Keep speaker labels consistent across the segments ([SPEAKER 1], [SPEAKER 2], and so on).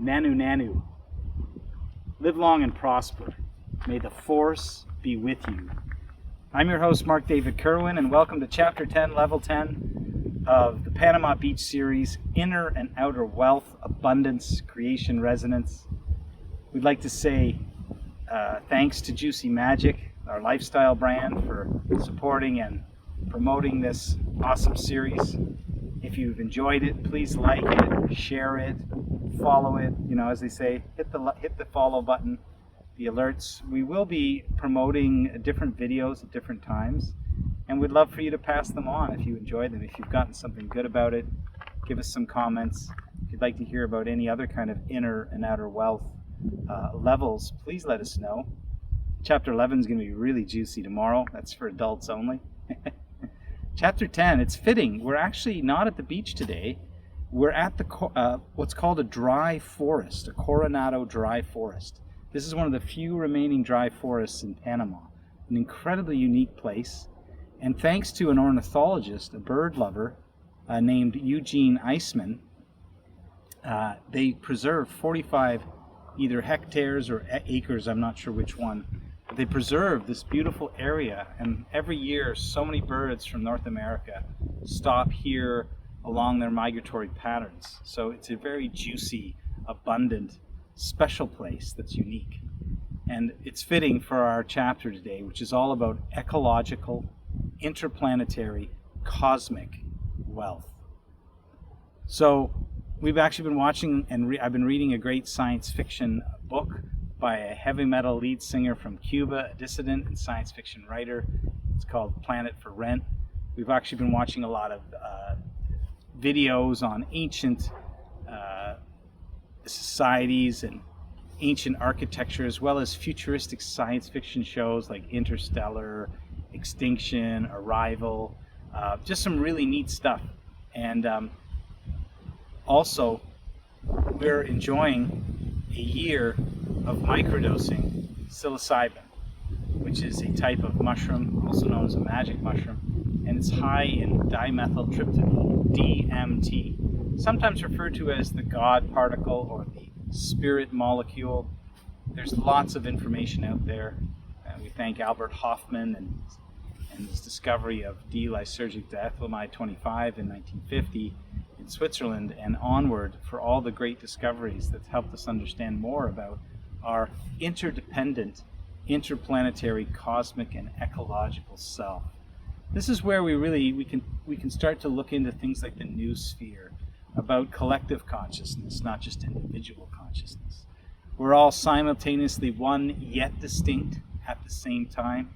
[SPEAKER 1] Nanu Nanu. Live long and prosper. May the force be with you. I'm your host, Mark David Kerwin, and welcome to Chapter 10, Level 10 of the Panama Beach series, Inner and Outer Wealth, Abundance, Creation, Resonance. We'd like to say thanks to JuicyMagiK, our lifestyle brand, for supporting and promoting this awesome series. If you've enjoyed it, please like it, share it, follow it. You know, as they say, hit the follow button, the alerts. We will be promoting different videos at different times, and we'd love for you to pass them on if you enjoyed them. If you've gotten something good about it, give us some comments. If you'd like to hear about any other kind of inner and outer wealth levels, please let us know. Chapter 11 is going to be really juicy tomorrow. That's for adults only. Chapter 10, it's fitting. We're actually not at the beach today. We're at the what's called a dry forest, a Coronado dry forest. This is one of the few remaining dry forests in Panama, an incredibly unique place. And thanks to an ornithologist, a bird lover named Eugene Eisman, they preserved 45 either hectares or acres, I'm not sure which one. They preserve this beautiful area, and every year so many birds from North America stop here along their migratory patterns. So it's a very juicy, abundant, special place that's unique. And it's fitting for our chapter today, which is all about ecological, interplanetary, cosmic wealth. So we've actually been watching, and I've been reading a great science fiction book by a heavy metal lead singer from Cuba, a dissident and science fiction writer. It's called Planet for Rent. We've actually been watching a lot of videos on ancient societies and ancient architecture, as well as futuristic science fiction shows like Interstellar, Extinction, Arrival, just some really neat stuff. And also, we're enjoying a year of microdosing psilocybin, which is a type of mushroom, also known as a magic mushroom, and it's high in dimethyltryptamine, DMT, sometimes referred to as the God particle or the spirit molecule. There's lots of information out there. We thank Albert Hofmann and his discovery of D-lysergic diethylamide 25 in 1950 in Switzerland and onward for all the great discoveries that helped us understand more about our interdependent, interplanetary, cosmic, and ecological self. This is where we can start to look into things like the new sphere, about collective consciousness, not just individual consciousness. We're all simultaneously one, yet distinct at the same time.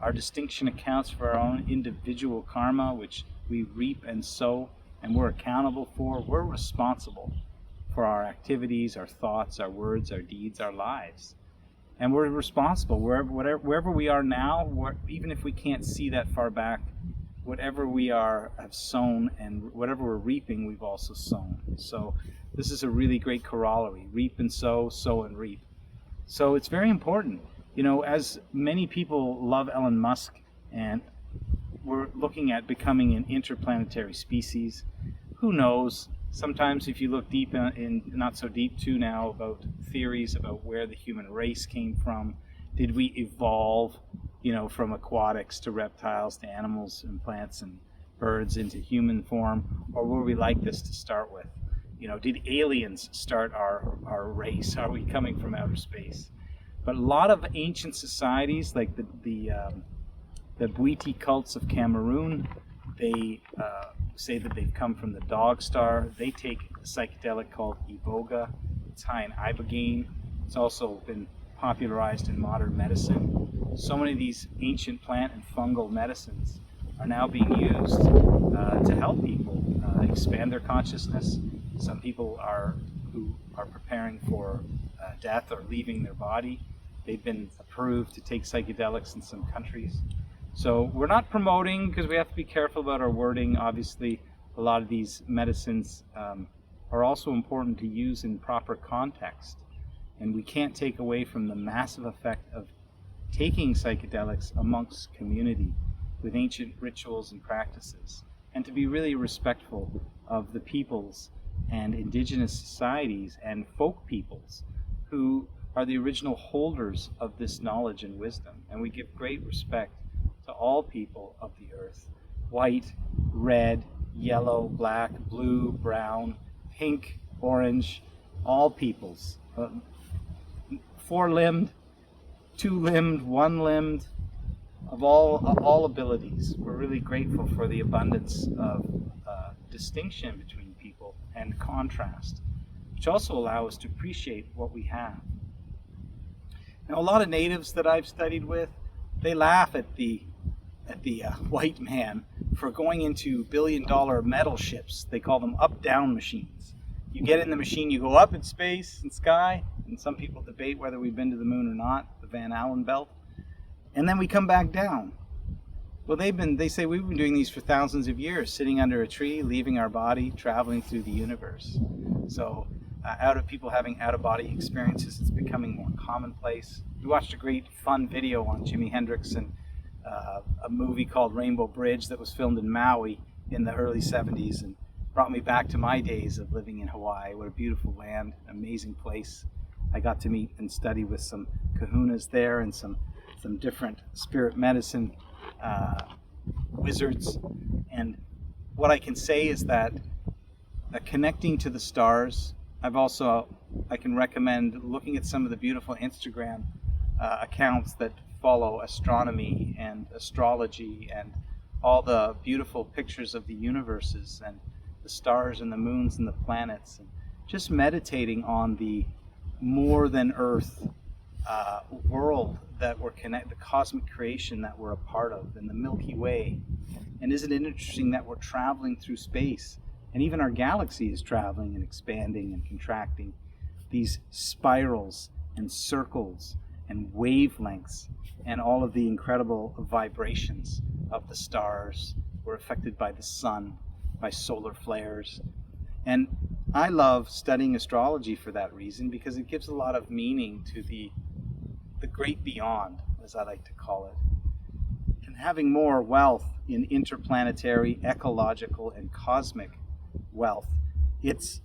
[SPEAKER 1] Our distinction accounts for our own individual karma, which we reap and sow, and we're accountable for. We're responsible for our activities, our thoughts, our words, our deeds, our lives. And we're responsible wherever we are now, even if we can't see that far back, whatever we have sown and whatever we're reaping, we've also sown. So this is a really great corollary: reap and sow, sow and reap. So it's very important. You know, as many people love Elon Musk, and we're looking at becoming an interplanetary species, who knows? Sometimes if you look deep in not so deep too now, about theories about where the human race came from. Did we evolve, from aquatics to reptiles to animals and plants and birds into human form, or were we like this to start with? Did aliens start our race? Are we coming from outer space? But a lot of ancient societies, like the Bwiti cults of Cameroon, they say that they've come from the dog star. They take a psychedelic called iboga. It's high in ibogaine. It's also been popularized in modern medicine. So many of these ancient plant and fungal medicines are now being used to help people expand their consciousness. Some people who are preparing for death or leaving their body. They've been approved to take psychedelics in some countries. So we're not promoting, because we have to be careful about our wording. Obviously, a lot of these medicines are also important to use in proper context. And we can't take away from the massive effect of taking psychedelics amongst community with ancient rituals and practices, and to be really respectful of the peoples and indigenous societies and folk peoples who are the original holders of this knowledge and wisdom. And we give great respect to all people of the earth, white, red, yellow, black, blue, brown, pink, orange, all peoples, four-limbed, two-limbed, one-limbed, of all abilities. We're really grateful for the abundance of distinction between people and contrast, which also allow us to appreciate what we have. Now, a lot of natives that I've studied with, they laugh at the white man for going into billion-dollar metal ships. They call them up-down machines. You get in the machine, you go up in space and sky, and some people debate whether we've been to the moon or not, the Van Allen belt, and then we come back down. Well, they say we've been doing these for thousands of years, sitting under a tree, leaving our body, traveling through the universe. So people having out-of-body experiences, it's becoming more commonplace. We watched a great fun video on Jimi Hendrix and a movie called Rainbow Bridge that was filmed in Maui in the early 70s and brought me back to my days of living in Hawaii. What a beautiful land, amazing place. I got to meet and study with some kahunas there and some different spirit medicine wizards. And what I can say is that connecting to the stars, I can recommend looking at some of the beautiful Instagram accounts that follow astronomy and astrology and all the beautiful pictures of the universes and the stars and the moons and the planets, and just meditating on the more than Earth world that we're the cosmic creation that we're a part of, and the Milky Way. And isn't it interesting that we're traveling through space, and even our galaxy is traveling and expanding and contracting. These spirals and circles and wavelengths and all of the incredible vibrations of the stars. We're affected by the sun, by solar flares. And I love studying astrology for that reason, because it gives a lot of meaning to the great beyond, as I like to call it. And having more wealth in interplanetary, ecological, and cosmic wealth, it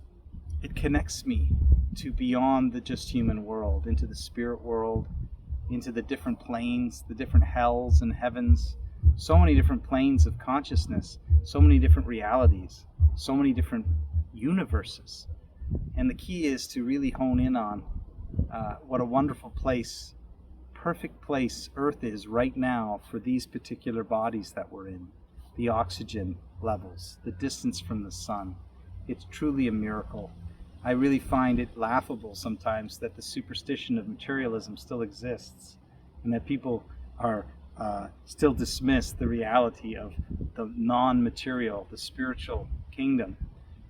[SPEAKER 1] connects me to beyond the just human world, into the spirit world, into the different planes, the different hells and heavens, so many different planes of consciousness, so many different realities, so many different universes. And the key is to really hone in on what a wonderful place, perfect place Earth is right now for these particular bodies that we're in. The oxygen levels, the distance from the sun. It's truly a miracle. I really find it laughable sometimes that the superstition of materialism still exists, and that people are still dismiss the reality of the non-material, the spiritual kingdom,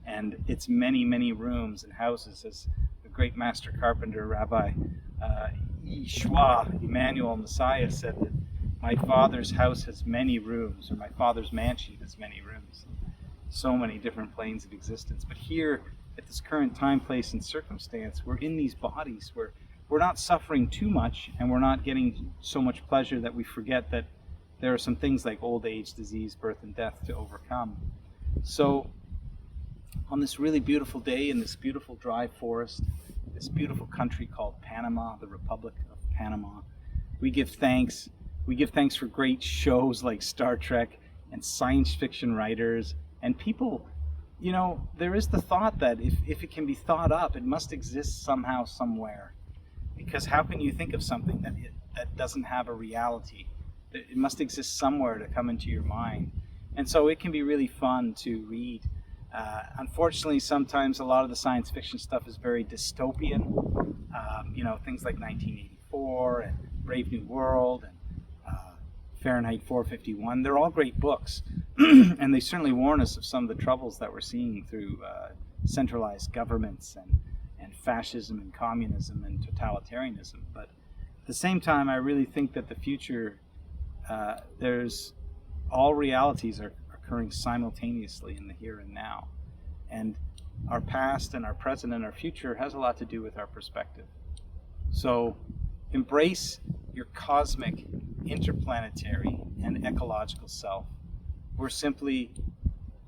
[SPEAKER 1] and its many, many rooms and houses. As the great master carpenter, Rabbi Yeshua, Emmanuel Messiah, said that my father's house has many rooms, or my father's mansion has many rooms. So many different planes of existence. But here, at this current time, place, and circumstance, we're in these bodies where we're not suffering too much, and we're not getting so much pleasure that we forget that there are some things like old age, disease, birth, and death to overcome. So on this really beautiful day in this beautiful dry forest, this beautiful country called Panama, the Republic of Panama, we give thanks. We give thanks for great shows like Star Trek and science fiction writers and people. You know, there is the thought that if it can be thought up, it must exist somehow, somewhere. Because how can you think of something that doesn't have a reality? It must exist somewhere to come into your mind. And so it can be really fun to read. Unfortunately, sometimes a lot of the science fiction stuff is very dystopian. Things like 1984 and Brave New World and Fahrenheit 451. They're all great books. And they certainly warn us of some of the troubles that we're seeing through centralized governments and fascism and communism and totalitarianism. But at the same time, I really think that the future, all realities are occurring simultaneously in the here and now. And our past and our present and our future has a lot to do with our perspective. So embrace your cosmic, interplanetary, and ecological self. We're simply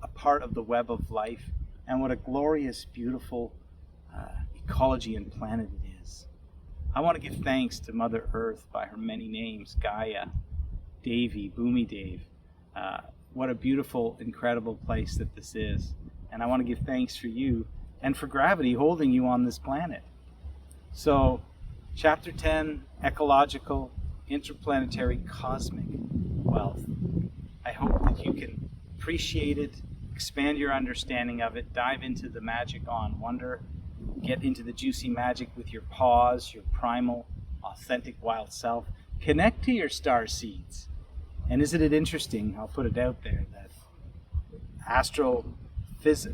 [SPEAKER 1] a part of the web of life, and what a glorious, beautiful ecology and planet it is. I want to give thanks to Mother Earth by her many names, Gaia, Davy, Boomy Dave. What a beautiful, incredible place that this is. And I want to give thanks for you and for gravity holding you on this planet. So, Chapter 10, Ecological, Interplanetary, Cosmic Wealth. I hope that you can appreciate it, expand your understanding of it, dive into the magic on wonder, get into the JuicyMagiK with your paws, your primal, authentic wild self. Connect to your star seeds. And isn't it interesting, I'll put it out there, that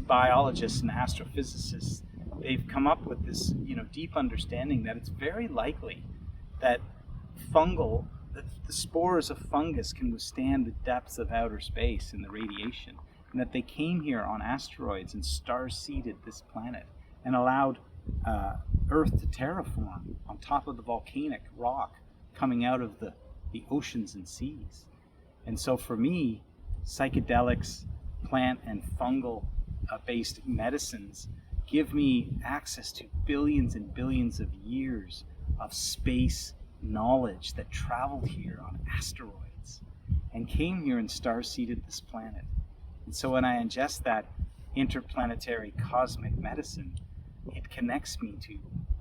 [SPEAKER 1] biologists and astrophysicists, they've come up with this, deep understanding that it's very likely that the spores of fungus can withstand the depths of outer space and the radiation, and that they came here on asteroids and star-seeded this planet and allowed Earth to terraform on top of the volcanic rock coming out of the oceans and seas. And so for me, psychedelics, plant and fungal based medicines give me access to billions and billions of years of space knowledge that traveled here on asteroids and came here and star-seeded this planet. And so when I ingest that interplanetary cosmic medicine, it connects me to,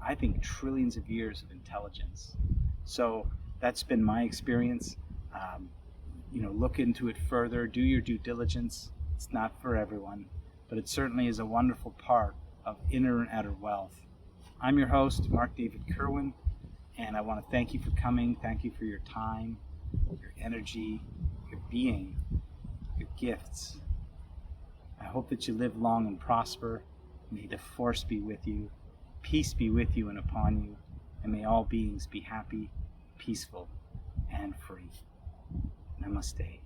[SPEAKER 1] I think, trillions of years of intelligence. So that's been my experience. Look into it further, do your due diligence. It's not for everyone, but it certainly is a wonderful part of inner and outer wealth. I'm your host, Mark David Kerwin, and I want to thank you for coming. Thank you for your time, your energy, your being, your gifts. I hope that you live long and prosper. May the force be with you, peace be with you and upon you, and may all beings be happy, peaceful, and free. Namaste.